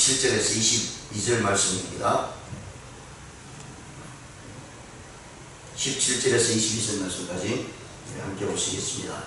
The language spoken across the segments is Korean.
17절에서 22절 말씀입니다. 17절에서 22절 말씀까지 함께 보시겠습니다.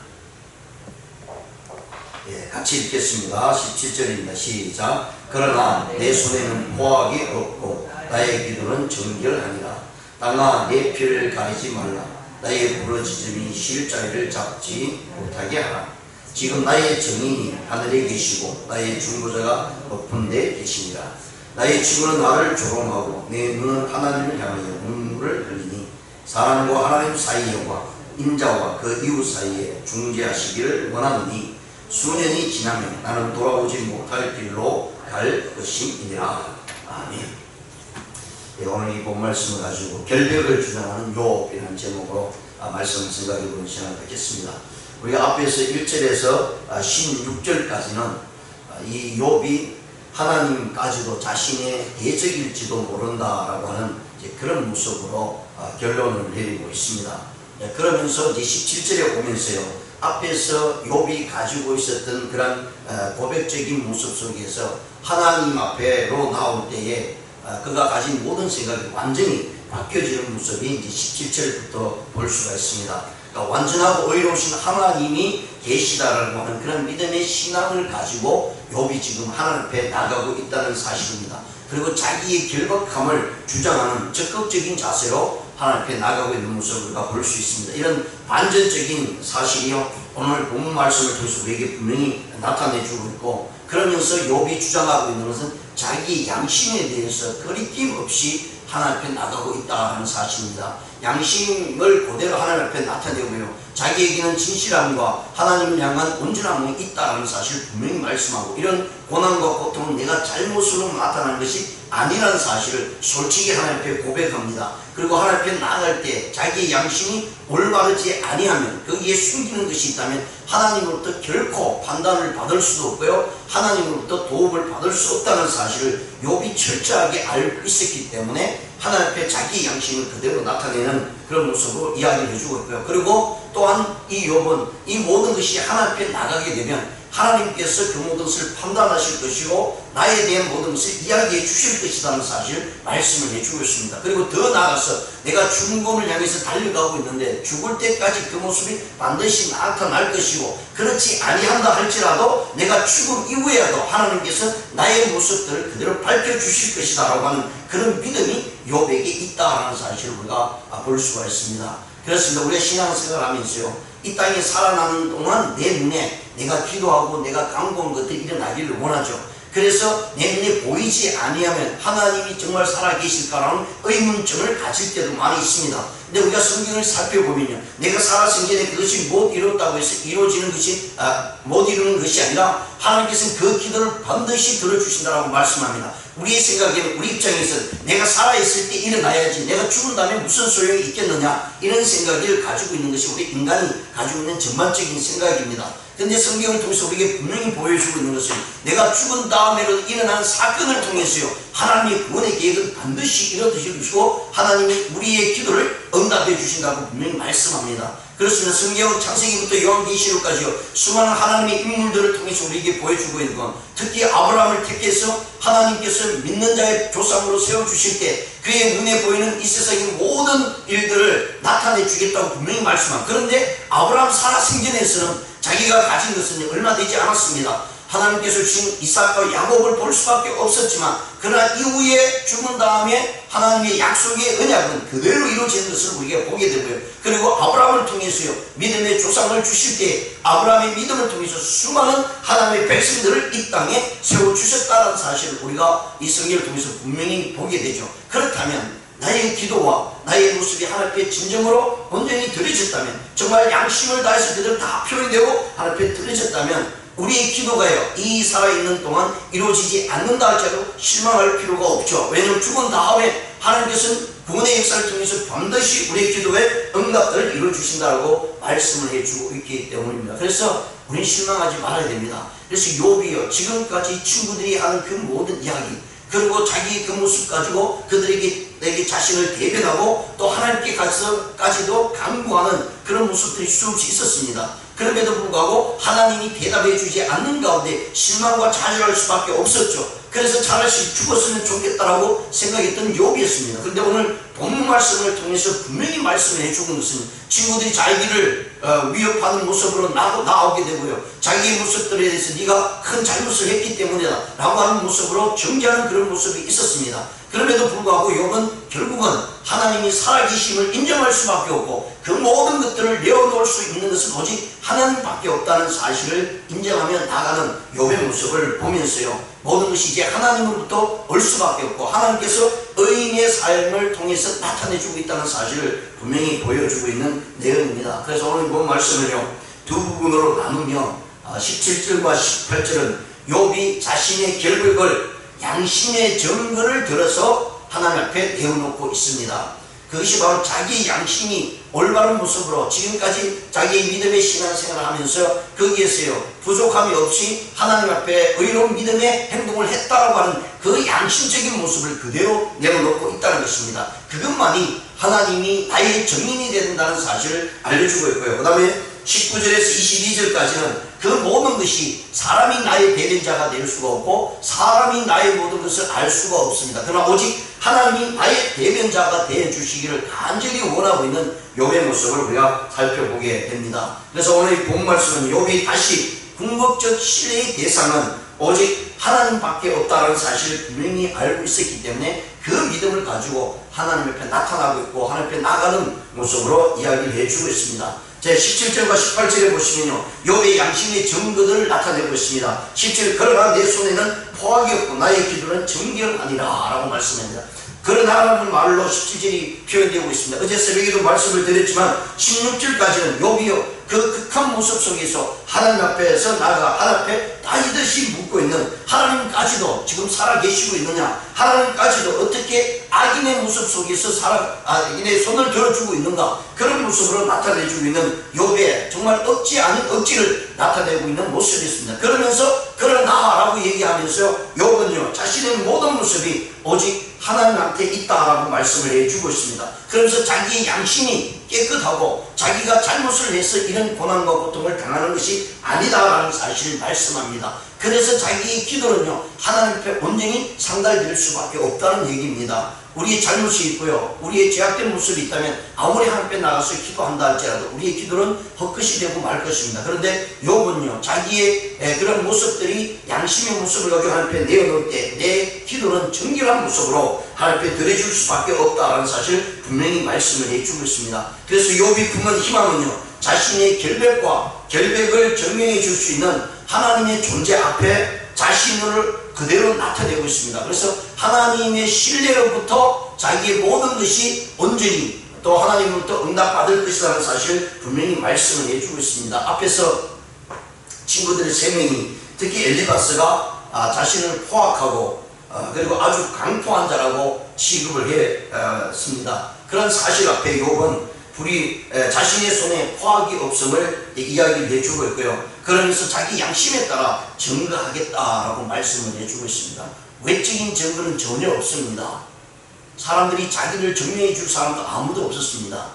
같이 읽겠습니다. 17절입니다. 시작. 그러나 내 손에는 포악이 없고 나의 기도는 정결하니라. 땅아 내 피를 가리지 말라. 나의 부러지짐이 실자리를 잡지 못하게 하라. 지금 나의 정인이 하늘에 계시고 나의 중보자가 높은 데 계시니라. 나의 친구는 나를 조롱하고 내 눈은 하나님을 향하여 눈물을 흘리니 사람과 하나님 사이와 인자와 그 이웃 사이에 중재하시기를 원하느니 수년이 지나면 나는 돌아오지 못할 길로 갈 것이니라. 아멘. 오늘 이 본 말씀을 가지고 결백을 주장하는 욥이라는 제목으로 말씀을 생각해보는 시간을 갖겠습니다. 우리가 앞에서 1절에서 16절까지는 이 욥이 하나님까지도 자신의 대적일지도 모른다라고 하는 그런 모습으로 결론을 내리고 있습니다. 그러면서 이제 17절에 보면서요, 앞에서 욥이 가지고 있었던 그런 고백적인 모습 속에서 하나님 앞에로 나올 때에 그가 가진 모든 생각이 완전히 바뀌어지는 모습이 이제 17절부터 볼 수가 있습니다. 그러니까 완전하고 의로우신 하나님이 계시다라고 하는 그런 믿음의 신앙을 가지고 욥이 지금 하나님 앞에 나가고 있다는 사실입니다. 그리고 자기의 결박함을 주장하는 적극적인 자세로 하나님 앞에 나가고 있는 모습을 우리가 볼 수 있습니다. 이런 반전적인 사실이요, 오늘 본문 말씀을 통해서 우리에게 분명히 나타내주고 있고, 그러면서 욥이 주장하고 있는 것은 자기 양심에 대해서 거리낌 없이 하나님 앞에 나가고 있다는 사실입니다. 양심을 그대로 하나님 앞에 나타내고요, 자기에게는 진실함과 하나님을 향한 온전함이 있다는 사실을 분명히 말씀하고, 이런 고난과 고통은 내가 잘못으로 나타나는 것이 아니라는 사실을 솔직히 하나님 앞에 고백합니다. 그리고 하나님 앞에 나아갈 때 자기의 양심이 올바르지 아니하면, 거기에 숨기는 것이 있다면 하나님으로부터 결코 판단을 받을 수도 없고요, 하나님으로부터 도움을 받을 수 없다는 사실을 욥이 철저하게 알고 있었기 때문에 하나님 앞에 자기 양심을 그대로 나타내는 그런 모습으로 이야기를 해주고 있고요. 그리고 또한 이 욥은 이 모든 것이 하나님 앞에 나가게 되면 하나님께서 그 모든 것을 판단하실 것이고 나에 대한 모든 것을 이야기해 주실 것이라는 사실을 말씀을 해주고 있습니다. 그리고 더 나아가서 내가 죽음을 향해서 달려가고 있는데 죽을 때까지 그 모습이 반드시 나타날 것이고, 그렇지 아니한다 할지라도 내가 죽음 이후에도 하나님께서 나의 모습들을 그대로 밝혀주실 것이다 라고 하는 그런 믿음이 욥에게 있다는 사실을 우리가 볼 수가 있습니다. 그렇습니다. 우리가 신앙생활을 하면서요, 이 땅에 살아나는 동안 내 눈에 내가 기도하고 내가 간구한 것들이 일어나기를 원하죠. 그래서 내 눈에 보이지 아니하면 하나님이 정말 살아계실까라는 의문점을 가질 때도 많이 있습니다. 근데 우리가 성경을 살펴보면요, 내가 살아생전에 그것이 못 이뤘다고 해서 이루어지는 것이 못 이루는 것이 아니라 하나님께서는 그 기도를 반드시 들어주신다라고 말씀합니다. 우리의 생각에는, 우리 입장에서 내가 살아있을 때 일어나야지, 내가 죽은 다음에 무슨 소용이 있겠느냐, 이런 생각을 가지고 있는 것이 우리 인간이 가지고 있는 전반적인 생각입니다. 근데 성경을 통해서 우리에게 분명히 보여주고 있는 것은 내가 죽은 다음에로 일어난 사건을 통해서요, 하나님의 구원의 계획은 반드시 이루어질 것이고 하나님이 우리의 기도를 응답해 주신다고 분명히 말씀합니다. 그렇습니다. 성경 창세기부터 요한계시록까지요, 수많은 하나님의 인물들을 통해서 우리에게 보여주고 있는 건, 특히 아브라함을 택해서 하나님께서 믿는 자의 조상으로 세워주실 때 그의 눈에 보이는 이 세상의 모든 일들을 나타내 주겠다고 분명히 말씀합니다. 그런데 아브라함 살아생전에서는 자기가 가진 것은 얼마 되지 않았습니다. 하나님께서 주신 이삭과 야곱을 볼 수밖에 없었지만, 그러나 이후에 죽은 다음에 하나님의 약속의 언약은 그대로 이루어지는 것을 우리가 보게 되고요. 그리고 아브라함을 통해서요, 믿음의 조상을 주실 때 아브라함의 믿음을 통해서 수많은 하나님의 백성들을 이 땅에 세워주셨다는 사실을 우리가 이 성경을 통해서 분명히 보게 되죠. 그렇다면 나의 기도와 나의 모습이 하나님 앞에 진정으로 온전히 드려졌다면, 정말 양심을 다해서 그대로 다 표현되고 하나님 앞에 드려졌다면, 우리의 기도가요, 이 살아있는 동안 이루어지지 않는다 할지라도 실망할 필요가 없죠. 왜냐하면 죽은 다음에 하나님께서는 구원의 역사를 통해서 반드시 우리의 기도에 응답들을 이루어주신다고 말씀을 해주고 있기 때문입니다. 그래서 우리는 실망하지 말아야 됩니다. 그래서 욥이요, 지금까지 친구들이 하는 그 모든 이야기, 그리고 자기 그 모습 가지고 그들에게 자신을 대변하고 또 하나님께 가서까지도 간구하는 그런 모습들이 수없이 있었습니다. 그럼에도 불구하고 하나님이 대답해 주지 않는 가운데 실망과 좌절할 수밖에 없었죠. 그래서 차라리 죽었으면 좋겠다라고 생각했던 욥이었습니다. 그런데 오늘 본문 말씀을 통해서 분명히 말씀을 해주는 것은 친구들이 자기를 위협하는 모습으로 나오게 되고요, 자기의 모습들에 대해서 네가 큰 잘못을 했기 때문이다 라고 하는 모습으로 정죄하는 그런 모습이 있었습니다. 그럼에도 불구하고 욥은 결국은 하나님이 살아계심을 인정할 수밖에 없고 그 모든 것들을 내어놓을 수 있는 것은 오직 하나님밖에 없다는 사실을 인정하며 나가는 욥의 모습을 보면서요, 모든 것이 이제 하나님으로부터 올 수밖에 없고 하나님께서 의인의 삶을 통해서 나타내주고 있다는 사실을 분명히 보여주고 있는 내용입니다. 그래서 오늘 본 말씀을요, 두 부분으로 나누며 17절과 18절은 욥이 자신의 결백을 양심의 증거를 들어서 하나님 앞에 내어놓고 있습니다. 그것이 바로 자기 양심이 올바른 모습으로 지금까지 자기의 믿음의 신앙생활을 하면서 거기에서요 부족함이 없이 하나님 앞에 의로운 믿음의 행동을 했다라고 하는 그 양심적인 모습을 그대로 내어놓고 있다는 것입니다. 그것만이 하나님이 나의 증인이 된다는 사실을 알려주고 있고요. 그 다음에 19절에서 22절까지는 그 모든 것이 사람이 나의 대변자가 될 수가 없고 사람이 나의 모든 것을 알 수가 없습니다. 그러나 오직 하나님이 나의 대변자가 되어주시기를 간절히 원하고 있는 욥의 모습을 우리가 살펴보게 됩니다. 그래서 오늘 이 본 말씀은 욥이 다시 궁극적 신뢰의 대상은 오직 하나님밖에 없다는 사실을 분명히 알고 있었기 때문에 그 믿음을 가지고 하나님 앞에 나타나고 있고 하나님 앞에 나가는 모습으로 이야기를 해주고 있습니다. 제 17절과 18절에 보시면요, 욥의 양심의 증거들을 나타내고 있습니다. 17절, 그러나 내 손에는 포악이 없고 나의 기도는 정결하니라 라고 말씀합니다. 그러나라는 말로 17절이 표현되고 있습니다. 어제 새벽에도 말씀을 드렸지만 16절까지는 욥이요 그 극한 모습 속에서 하나님 앞에서 나아가 하나님 앞에 따지듯이 묻고 있는, 하나님까지도 지금 살아계시고 있느냐, 하나님까지도 어떻게 악인의 모습 속에서 악인의 손을 들어주고 있는가, 그런 모습으로 나타내주고 있는 욥의 정말 억지 아닌 억지를 나타내고 있는 모습이었습니다. 그러면서 그러나라고 얘기하면서 욥은요 자신의 모든 모습이 오직 하나님한테 있다라고 말씀을 해주고 있습니다. 그러면서 자기의 양심이 깨끗하고 자기가 잘못을 해서 이런 고난과 고통을 당하는 것이 아니다라는 사실을 말씀합니다. 그래서 자기의 기도는요 하나님 앞에 온전히 상달될 수밖에 없다는 얘기입니다. 우리의 잘못이 있고요, 우리의 죄악된 모습이 있다면 아무리 하나님 앞에 나가서 기도한다 할지라도 우리의 기도는 헛것이 되고 말 것입니다. 그런데 욥은요 자기의 그런 모습들이 양심의 모습을 여기 하나님 앞에 내어놓을 때 내 기도는 정결한 모습으로 하나님 앞에 드려줄 수밖에 없다라는 사실 분명히 말씀을 해주고 있습니다. 그래서 욥이 품은 희망은요 자신의 결백을 증명해 줄 수 있는 하나님의 존재 앞에 자신을 그대로 나타내고 있습니다. 그래서 하나님의 신뢰로부터 자기의 모든 것이 온전히 또 하나님으로부터 응답받을 것이라는 사실 분명히 말씀을 해주고 있습니다. 앞에서 친구들의 세 명이 특히 엘리바스가 자신을 포악하고 그리고 아주 강포한 자라고 취급을 했습니다. 그런 사실 앞에 욥은 자신의 손에 포악이 없음을 이야기를 해주고 있고요. 그러면서 자기 양심에 따라 증거하겠다라고 말씀을 해주고 있습니다. 외적인 증거는 전혀 없습니다. 사람들이 자기를 증명해 줄 사람도 아무도 없었습니다.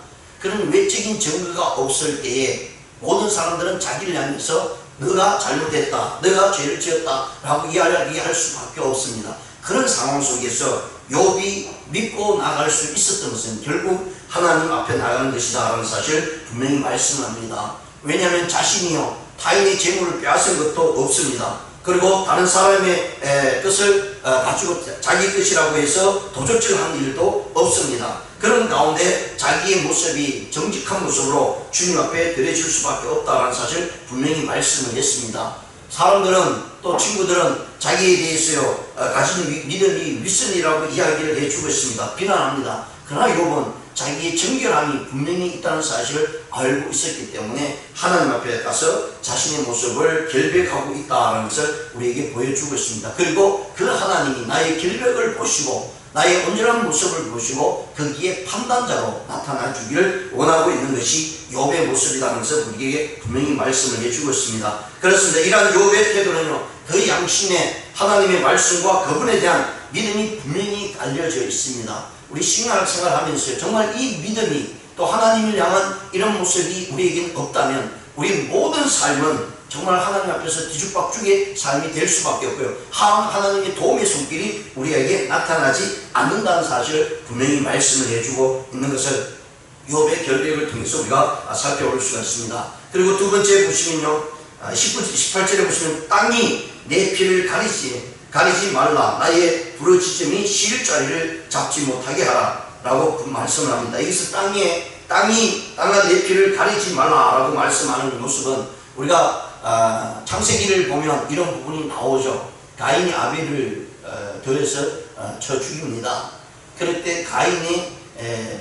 그런 외적인 증거가 없을 때에 모든 사람들은 자기를 향해서 너가 잘못했다, 너가 죄를 지었다 라고 이야기할 수밖에 없습니다. 그런 상황 속에서 욥이 믿고 나갈 수 있었던 것은 결국 하나님 앞에 나가는 것이다 라는 사실 분명히 말씀합니다. 왜냐하면 자신이요 타인의 재물을 빼앗은 것도 없습니다. 그리고 다른 사람의 것을 가지고 자기 것이라고 해서 도적질을 한 일도 없습니다. 그런 가운데 자기의 모습이 정직한 모습으로 주님 앞에 드려질 수밖에 없다는 사실 분명히 말씀을 했습니다. 사람들은 또 친구들은 자기에 대해서요 가진 믿음이 윗선이라고 이야기를 해주고 있습니다. 비난합니다. 그러나 욥은 자기의 정결함이 분명히 있다는 사실을 알고 있었기 때문에 하나님 앞에 가서 자신의 모습을 결백하고 있다는 것을 우리에게 보여주고 있습니다. 그리고 그 하나님이 나의 결백을 보시고 나의 온전한 모습을 보시고 거기에 판단자로 나타나 주기를 원하고 있는 것이 욥의 모습이라는 것을 우리에게 분명히 말씀을 해주고 있습니다. 그렇습니다. 이러한 욥의 태도는요 그 양심에 하나님의 말씀과 그분에 대한 믿음이 분명히 알려져 있습니다. 우리 신앙생활 하면서 정말 이 믿음이 또 하나님을 향한 이런 모습이 우리에게는 없다면 우리 모든 삶은 정말 하나님 앞에서 뒤죽박죽의 삶이 될 수밖에 없고요. 하나님의 도움의 손길이 우리에게 나타나지 않는다는 사실을 분명히 말씀을 해주고 있는 것을 욥의 결백을 통해서 우리가 살펴볼 수가 있습니다. 그리고 두 번째 보시면요, 18절에 보시면 땅이 내 피를 가리지 말라. 나의 부르짖음이 쉴 자리를 잡지 못하게 하라 라고 말씀을 합니다. 여기서 땅아 내 피를 가리지 말라 라고 말씀하는 모습은 우리가 창세기를 보면 이런 부분이 나오죠. 가인이 아벨을 들여서 쳐 죽입니다. 그럴 때 가인의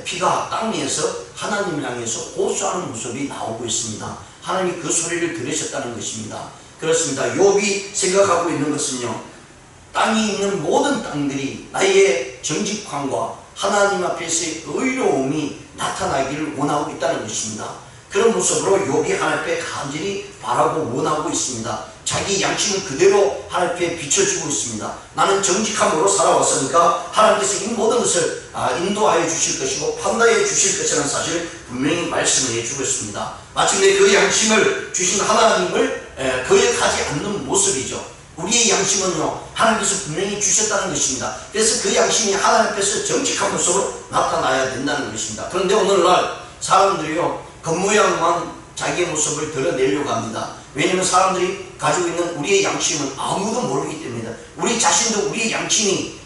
피가 땅 위에서 하나님을 향해서 호소하는 모습이 나오고 있습니다. 하나님이 그 소리를 들으셨다는 것입니다. 그렇습니다. 욥이 생각하고 있는 것은요, 땅이 있는 모든 땅들이 나의 정직함과 하나님 앞에서의 의로움이 나타나기를 원하고 있다는 것입니다. 그런 모습으로 욥이 하나님 앞에 간절히 바라고 원하고 있습니다. 자기 양심을 그대로 하나님 앞에 비춰주고 있습니다. 나는 정직함으로 살아왔으니까 하나님께서 이 모든 것을 인도하여 주실 것이고 판단해 주실 것이라는 사실을 분명히 말씀을 해주고 있습니다. 마침내 그 양심을 주신 하나님을 거역하지 않는 모습이죠. 우리의 양심은요, 하나님께서 분명히 주셨다는 것입니다. 그래서 그 양심이 하나님 앞에서 정직한 모습으로 나타나야 된다는 것입니다. 그런데 오늘날 사람들이요, 겉모양만 자기의 모습을 드러내려고 합니다. 왜냐하면 사람들이 가지고 있는 우리의 양심은 아무도 모르기 때문입니다. 우리 자신도 우리의 양심이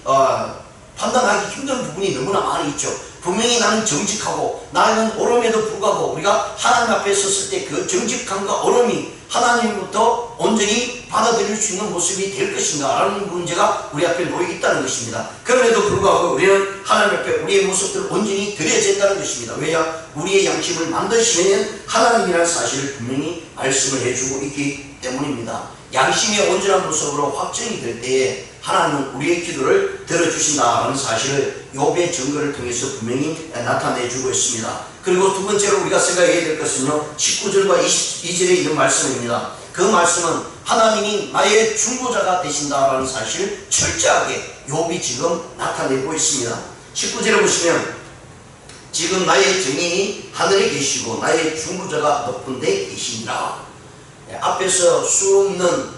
판단하기 힘든 부분이 너무나 많이 있죠. 분명히 나는 정직하고 나는 옳음에도 불구하고 우리가 하나님 앞에 섰을 때 그 정직함과 옳음이 하나님부터 온전히 받아들일 수 있는 모습이 될 것인가 라는 문제가 우리 앞에 놓여 있다는 것입니다. 그럼에도 불구하고 우리는 하나님 앞에 우리의 모습들을 온전히 드려야 된다는 것입니다. 왜냐? 우리의 양심을 만드시는 하나님이라는 사실을 분명히 말씀을 해주고 있기 때문입니다. 양심의 온전한 모습으로 확정이 될 때에 하나님은 우리의 기도를 들어주신다는 사실을 욥의 증거를 통해서 분명히 나타내주고 있습니다. 그리고 두 번째로 우리가 생각해야 될 것은요, 19절과 22절에 있는 말씀입니다. 그 말씀은 하나님이 나의 중보자가 되신다라는 사실을 철저하게 욥이 지금 나타내고 있습니다. 19절에 보시면 지금 나의 증인이 하늘에 계시고 나의 중보자가 높은 데 계시니라. 앞에서 수없는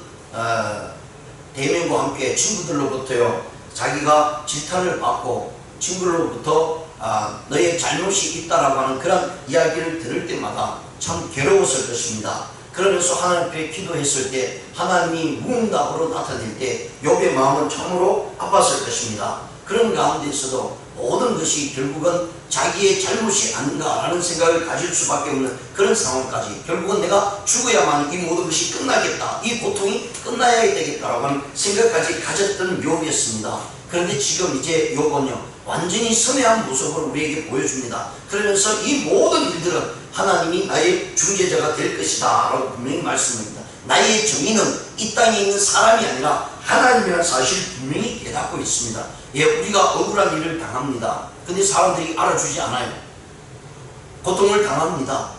대면과 함께 친구들로부터요, 자기가 질타를 받고 친구들로부터 너의 잘못이 있다라고 하는 그런 이야기를 들을 때마다 참 괴로웠을 것입니다. 그러면서 하나님 앞에 기도했을 때 하나님이 무응답으로 나타낼 때 욥의 마음은 참으로 아팠을 것입니다. 그런 가운데서도 모든 것이 결국은 자기의 잘못이 아닌가라는 생각을 가질 수밖에 없는 그런 상황까지, 결국은 내가 죽어야만 이 모든 것이 끝나겠다, 이 고통이 끝나야 되겠다라고 하는 생각까지 가졌던 욥이었습니다. 그런데 지금 이제 욥은요, 완전히 선회한 모습을 우리에게 보여줍니다. 그러면서 이 모든 일들은 하나님이 나의 중재자가 될 것이다 라고 분명히 말씀합니다. 나의 정의는 이 땅에 있는 사람이 아니라 하나님이라는 사실을 분명히 깨닫고 있습니다. 예, 우리가 억울한 일을 당합니다. 근데 사람들이 알아주지 않아요. 고통을 당합니다.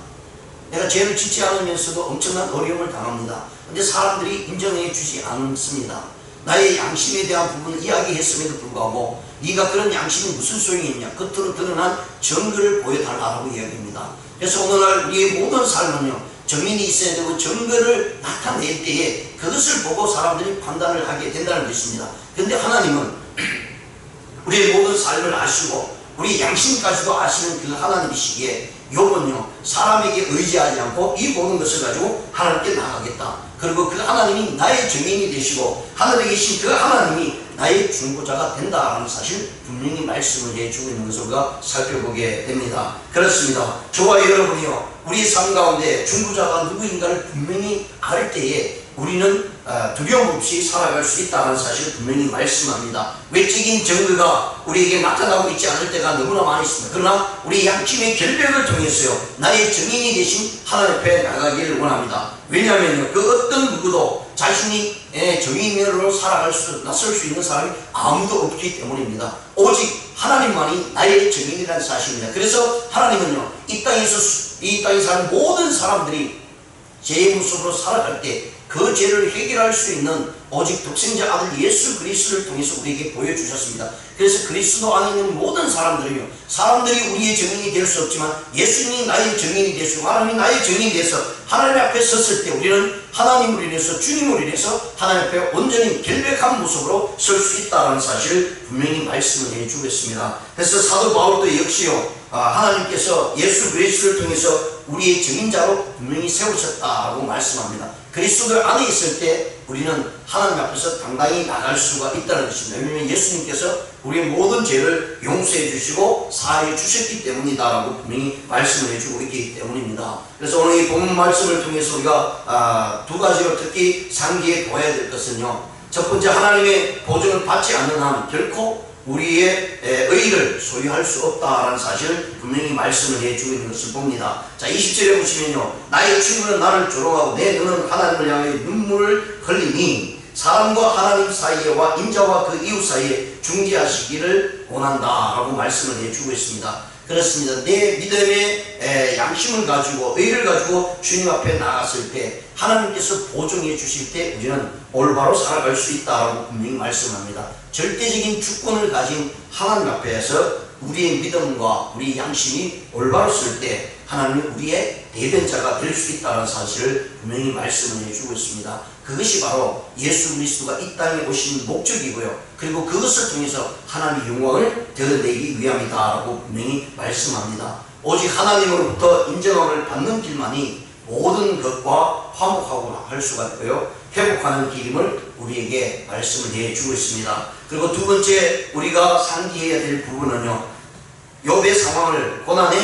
내가 죄를 짓지 않으면서도 엄청난 어려움을 당합니다. 근데 사람들이 인정해 주지 않습니다. 나의 양심에 대한 부분을 이야기했음에도 불구하고 네가 그런 양심이 무슨 소용이 있냐, 겉으로 드러난 증거를 보여달라고 이야기합니다. 그래서 오늘날 우리의 모든 삶은요, 정인이 있어야 되고 증거를 나타낼 때에 그것을 보고 사람들이 판단을 하게 된다는 것입니다. 그런데 하나님은 우리의 모든 삶을 아시고 우리 양심까지도 아시는 그 하나님이시기에 욥은요, 사람에게 의지하지 않고 이 모든 것을 가지고 하나님께 나가겠다. 그리고 그 하나님이 나의 증인이 되시고 하늘에 계신 그 하나님이 나의 중보자가 된다는 사실 분명히 말씀을 해주고 있는 것을 우리가 살펴보게 됩니다. 그렇습니다. 저와 여러분이요, 우리 삶 가운데 중보자가 누구인가를 분명히 알 때에 우리는 두려움 없이 살아갈 수 있다는 사실을 분명히 말씀합니다. 외적인 증거가 우리에게 나타나고 있지 않을 때가 너무나 많이 있습니다. 그러나 우리 양심의 결백을 통해서요, 나의 증인이 되신 하나님 앞에 나가기를 원합니다. 왜냐하면요, 그 어떤 누구도 자신이 정인으로 나설 수 있는 사람이 아무도 없기 때문입니다. 오직 하나님만이 나의 정인이라는 사실입니다. 그래서 하나님은요, 이 땅에 사는 모든 사람들이 죄의 모습으로 살아갈 때 그 죄를 해결할 수 있는 오직 독생자 아들 예수 그리스도를 통해서 우리에게 보여주셨습니다. 그래서 그리스도 안에 있는 모든 사람들이요, 사람들이 우리의 증인이 될 수 없지만 예수님이 나의 증인이 되시고 하나님이 나의 증인이 돼서 하나님 앞에 섰을 때 우리는 하나님으로 인해서, 주님으로 인해서 하나님 앞에 온전히 결백한 모습으로 설 수 있다는 사실을 분명히 말씀을 해주고 있습니다. 그래서 사도 바울도 역시요, 하나님께서 예수 그리스도를 통해서 우리의 증인자로 분명히 세우셨다고 말씀합니다. 그리스도 안에 있을 때 우리는 하나님 앞에서 당당히 나갈 수가 있다는 것입니다. 왜냐하면 예수님께서 우리의 모든 죄를 용서해 주시고 사하여 주셨기 때문이다 라고 분명히 말씀을 해주고 있기 때문입니다. 그래서 오늘 이 본문 말씀을 통해서 우리가 두 가지로 특히 상기해 보아야 될 것은요, 첫 번째, 하나님의 보증을 받지 않는 한 결코 우리의 의의를 소유할 수 없다라는 사실을 분명히 말씀을 해주고 있는 것을 봅니다. 자, 20절에 보시면요, 나의 친구는 나를 조롱하고 내 눈은 하나님을 향해 눈물을 흘리니 사람과 하나님 사이에와 인자와 그 이웃 사이에 중재하시기를 원한다 라고 말씀을 해주고 있습니다. 그렇습니다. 내 믿음의 양심을 가지고, 의를 가지고 주님 앞에 나갔을 때 하나님께서 보증해 주실 때 우리는 올바로 살아갈 수 있다고 분명히 말씀합니다. 절대적인 주권을 가진 하나님 앞에서 우리의 믿음과 우리 양심이 올바로 쓸 때 하나님이 우리의 대변자가 될 수 있다는 사실을 분명히 말씀을 해주고 있습니다. 그것이 바로 예수 그리스도가 이 땅에 오신 목적이고요, 그리고 그것을 통해서 하나님의 영광을 드러내기 위함이다라고 분명히 말씀합니다. 오직 하나님으로부터 인정함을 받는 길만이 모든 것과 화목하고 할 수가 있고요, 회복하는 길임을 우리에게 말씀을 해주고 있습니다. 그리고 두 번째 우리가 상기해야 될 부분은요, 욥의 상황을 고난의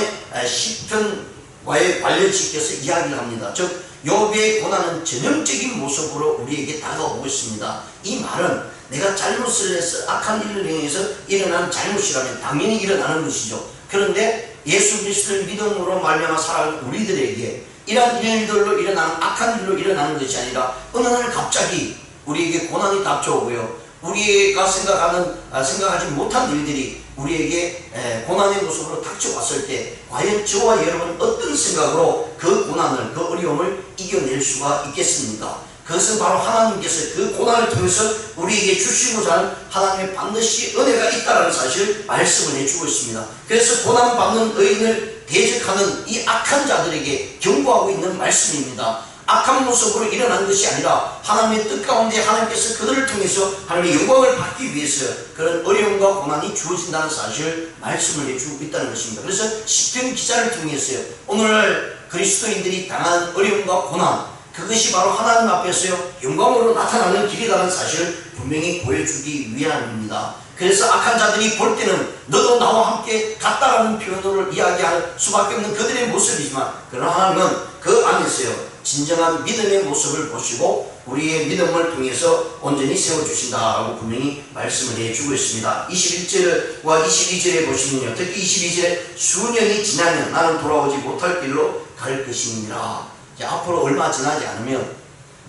시편과의 관련시켜서 이야기를 합니다. 즉 욥의 고난은 전형적인 모습으로 우리에게 다가오고 있습니다. 이 말은 내가 잘못을 해서 악한 일을 행해서 일어난 잘못이라면 당연히 일어나는 것이죠. 그런데 예수 그리스도를 믿음으로 말미암아 살아가는 우리들에게 이러한 일들로 일어나는, 악한 일로 일어나는 것이 아니라 어느 날 갑자기 우리에게 고난이 닥쳐오고요, 우리가 생각하지 못한 일들이 우리에게 고난의 모습으로 닥쳐왔을 때 과연 저와 여러분 어떤 생각으로 그 고난을, 그 어려움을 이겨낼 수가 있겠습니까? 그것은 바로 하나님께서 그 고난을 통해서 우리에게 주시고자 하는 하나님의 반드시 은혜가 있다는 사실을 말씀을 해주고 있습니다. 그래서 고난받는 의인을 대적하는 이 악한 자들에게 경고하고 있는 말씀입니다. 악한 모습으로 일어난 것이 아니라 하나님의 뜻 가운데 하나님께서 그들을 통해서 하나님의 영광을 받기 위해서 그런 어려움과 고난이 주어진다는 사실을 말씀을 해주고 있다는 것입니다. 그래서 시편 기자를 통해서요, 오늘날 그리스도인들이 당한 어려움과 고난, 그것이 바로 하나님 앞에서요 영광으로 나타나는 길이라는 사실을 분명히 보여주기 위함입니다. 그래서 악한 자들이 볼 때는 너도 나와 함께 같다라는 표현을 이야기할 수밖에 없는 그들의 모습이지만, 그러나 하나님은 그 안에서요 진정한 믿음의 모습을 보시고 우리의 믿음을 통해서 온전히 세워주신다라고 분명히 말씀을 해주고 있습니다. 21절과 22절에 보시면요, 특히 22절에 수년이 지나면 나는 돌아오지 못할 길로 갈 것이니라. 앞으로 얼마 지나지 않으면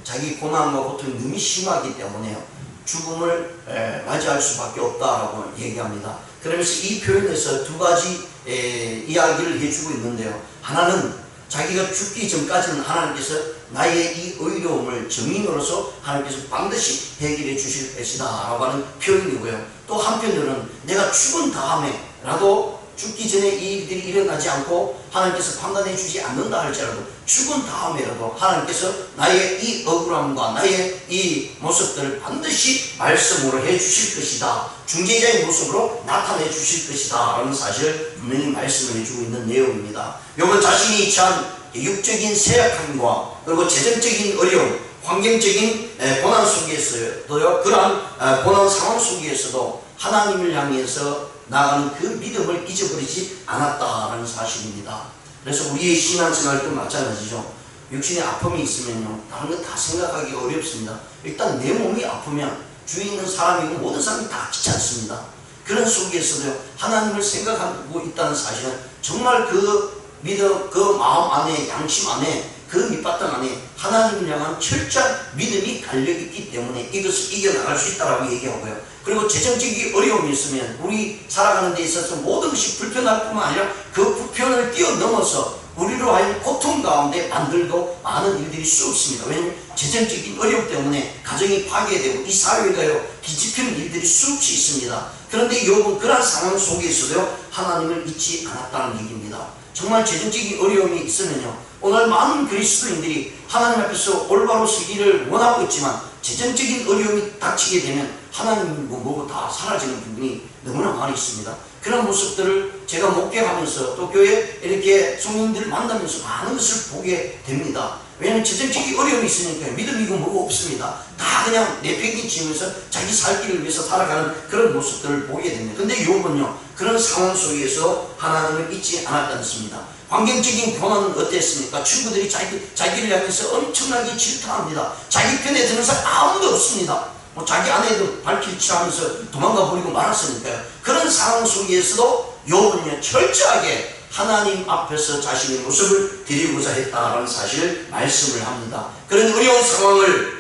자기 고난과 고통이 너무 심하기 때문에요, 죽음을 맞이할 수밖에 없다라고 얘기합니다. 그러면서 이 표현에서 두 가지 이야기를 해주고 있는데요, 하나는 자기가 죽기 전까지는 하나님께서 나의 이 어려움을 증인으로서 하나님께서 반드시 해결해 주실 것이다 라고 하는 표현이고요, 또 한편으로는 내가 죽은 다음에라도, 죽기 전에 이 일들이 일어나지 않고 하나님께서 판단해 주지 않는다 할지라도 죽은 다음에라도 하나님께서 나의 이 억울함과 나의 이 모습들을 반드시 말씀으로 해 주실 것이다, 중재자의 모습으로 나타내 주실 것이다 라는 사실을 분명히 말씀을 해주고 있는 내용입니다. 욥은 자신이 처한 육적인 쇠약함과 그리고 재정적인 어려움, 환경적인 고난 속에서도요, 그러한 고난 상황 속에서도 하나님을 향해서 나아가는 그 믿음을 잊어버리지 않았다라는 사실입니다. 그래서 우리의 신앙생활도 마찬가지죠. 육신에 아픔이 있으면요, 다른 거 다 생각하기 어렵습니다. 일단 내 몸이 아프면 주위에 있는 사람이고 모든 사람이 다 귀찮습니다. 그런 속에서도 하나님을 생각하고 있다는 사실은 정말 그 믿음, 그 마음 안에, 양심 안에, 그 밑바탕 안에 하나님을 향한 철저한 믿음이 달려있기 때문에 이것을 이겨나갈 수 있다고 얘기하고요. 그리고 재정적인 어려움이 있으면 우리 살아가는 데 있어서 모든 것이 불편할 뿐만 아니라 그 불편을 뛰어넘어서 우리로 하여금 고통 가운데 만들고 많은 일들이 수없습니다. 왜냐하면 재정적인 어려움 때문에 가정이 파괴되고 이 사회가요 뒤집히는 일들이 수없이 있습니다. 그런데 욥은 그러한 상황 속에서도요 하나님을 잊지 않았다는 얘기입니다. 정말 재정적인 어려움이 있으면요 오늘 많은 그리스도인들이 하나님 앞에서 올바로 서기를 원하고 있지만 재정적인 어려움이 닥치게 되면 하나님 뭐고 다 사라지는 부분이 너무나 많이 있습니다. 그런 모습들을 제가 목회하면서 또 교회 이렇게 성인들을 만나면서 많은 것을 보게 됩니다. 왜냐하면 재정적인 어려움이 있으니까 믿음이고 뭐고 없습니다. 다 그냥 내팽개치면서 자기 살 길을 위해서 살아가는 그런 모습들을 보게 됩니다. 근데 욥은요 그런 상황 속에서 하나님을 잊지 않았습니다. 환경적인 고난은 어땠습니까? 친구들이 자기를 향해서 엄청나게 질타합니다. 자기 편에 드는 사람 아무도 없습니다. 자기 아내도 발길치하면서 도망가 버리고 말았으니까요. 그런 상황 속에서도 욥은요 철저하게 하나님 앞에서 자신의 모습을 드리고자 했다라는 사실을 말씀을 합니다. 그런 어려운 상황을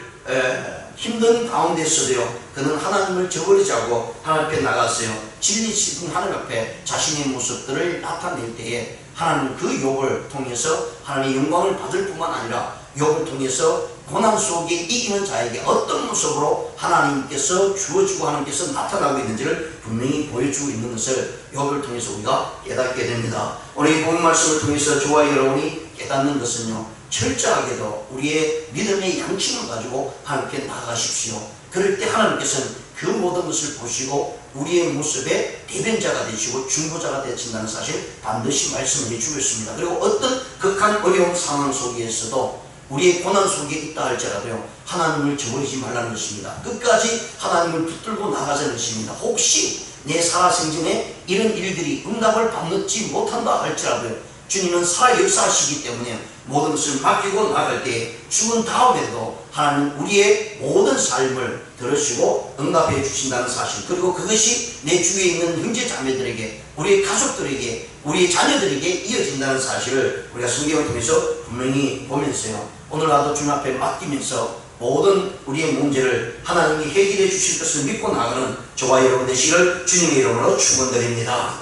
힘든 가운데서도요 그는 하나님을 저버리지 않고 하나님 앞에 나갔어요. 진리신 하나님 앞에 자신의 모습들을 나타낼 때에 하나님 그 욥을 통해서 하나님의 영광을 받을 뿐만 아니라 욥을 통해서 고난 속에 이기는 자에게 어떤 모습으로 하나님께서 주어주고 하나님께서 나타나고 있는지를 분명히 보여주고 있는 것을 욥을 통해서 우리가 깨닫게 됩니다. 오늘 이 본 말씀을 통해서 저와 여러분이 깨닫는 것은요 철저하게도 우리의 믿음의 양심을 가지고 하나님께 나아가십시오. 그럴 때 하나님께서는 그 모든 것을 보시고 우리의 모습의 대변자가 되시고 중보자가 되신다는 사실 반드시 말씀을 해주고 있습니다. 그리고 어떤 극한 어려운 상황 속에서도 우리의 고난 속에 있다 할지라도요 하나님을 저버리지 말라는 것입니다. 끝까지 하나님을 붙들고 나가자는 것입니다. 혹시 내 살아생전에 이런 일들이 응답을 받지 못한다 할지라도요 주님은 살아 역사하시기 때문에 모든 것을 맡기고 나갈 때 죽은 다음에도 하나님 우리의 모든 삶을 들으시고 응답해 주신다는 사실, 그리고 그것이 내 주위에 있는 형제 자매들에게, 우리의 가족들에게, 우리의 자녀들에게 이어진다는 사실을 우리가 성경을 통해서 분명히 보면서요 오늘 나도 주님 앞에 맡기면서 모든 우리의 문제를 하나님이 해결해 주실 것을 믿고 나가는 저와 여러분 되시기를 주님의 이름으로 축원드립니다.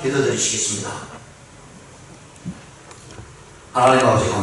기도드리시겠습니다. 하나님 아버지 감사합니다.